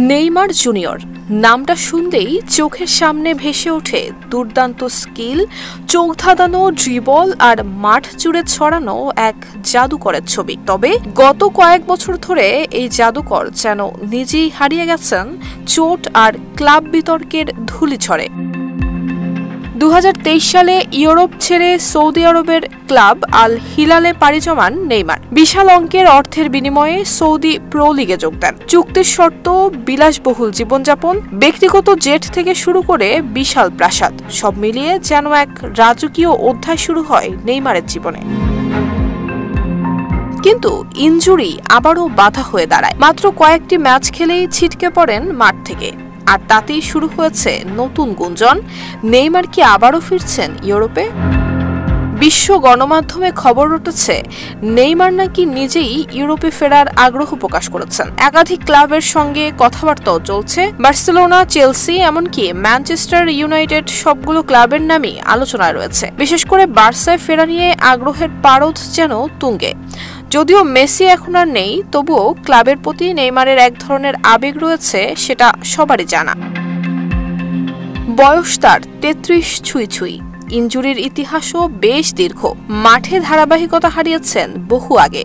Neymar junior নামটা শুনতেই চোখের সামনে ভেসে ওঠে দুর্দান্ত স্কিল, চোখ ধাঁধানো ড্রিবল আর মাঠ জুড়ে ছড়ানো এক জাদুকরের ছবি। তবে গত কয়েক বছর ধরে এই জাদুকর যেন নিজেই হারিয়ে গেছেন চোট আর ক্লাব বিতর্কের ধূলিঝড়ে। 2023 সালে ইউরোপ ছেড়ে সৌদি আরবের ক্লাব আল হিলালে পাড়ি জমান নেইমার বিশাল অঙ্কের অর্থের বিনিময়ে সৌদি প্রো লিগে যোগ দেন। চুক্তির শর্ত বিলাসবহুল জীবনযাপন, ব্যক্তিগত জেট থেকে শুরু করে বিশাল প্রাসাদ, সব মিলিয়ে যেন এক রাজকীয় অধ্যায় শুরু হয় নেইমারের জীবনে। কিন্তু ইনজুরি আবারও বাধা হয়ে দাঁড়ায়। মাত্র কয়েকটি ম্যাচ খেলেই ছিটকে পড়েন মাঠ থেকে, আর তাতেই শুরু হয়েছে নতুন গুঞ্জন, নেইমার কি আবারও ফিরছেন ইউরোপে? বিশ্ব গণমাধ্যমে খবর উঠেছে নেইমার নাকি নিজেই ইউরোপে ফেরার আগ্রহ প্রকাশ করেছেন। একাধিক ক্লাবের সঙ্গে কথাবার্তাও চলছে। বার্সেলোনা, চেলসি, এমনকি ম্যানচেস্টার ইউনাইটেড সবগুলো ক্লাবের নামই আলোচনায় রয়েছে। বিশেষ করে বার্সায় ফেরা নিয়ে আগ্রহের পারদ যেন তুঙ্গে। যদিও মেসি এখন আর নেই, তবুও ক্লাবের প্রতি নেইমারের এক ধরনের আবেগ রয়েছে, সেটা সবারই জানা। বয়স তার 33 ছুঁই। ইনজুরির ইতিহাসও বেশ দীর্ঘ। মাঠে ধারাবাহিকতা হারিয়েছেন বহু আগে।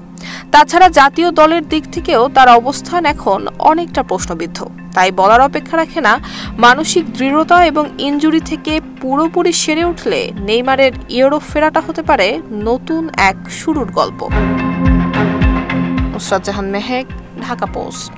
তাছাড়া জাতীয় দলের দিক থেকেও তার অবস্থান এখন অনেকটা প্রশ্নবিদ্ধ। তাই বলার অপেক্ষা রাখে না, মানসিক দৃঢ়তা এবং ইনজুরি থেকে পুরোপুরি সেরে উঠলে নেইমারের ইউরোপ ফেরাটা হতে পারে নতুন এক শুরুর গল্প। নুসরাত জাহান মেহেক, ঢাকা পোস্ট।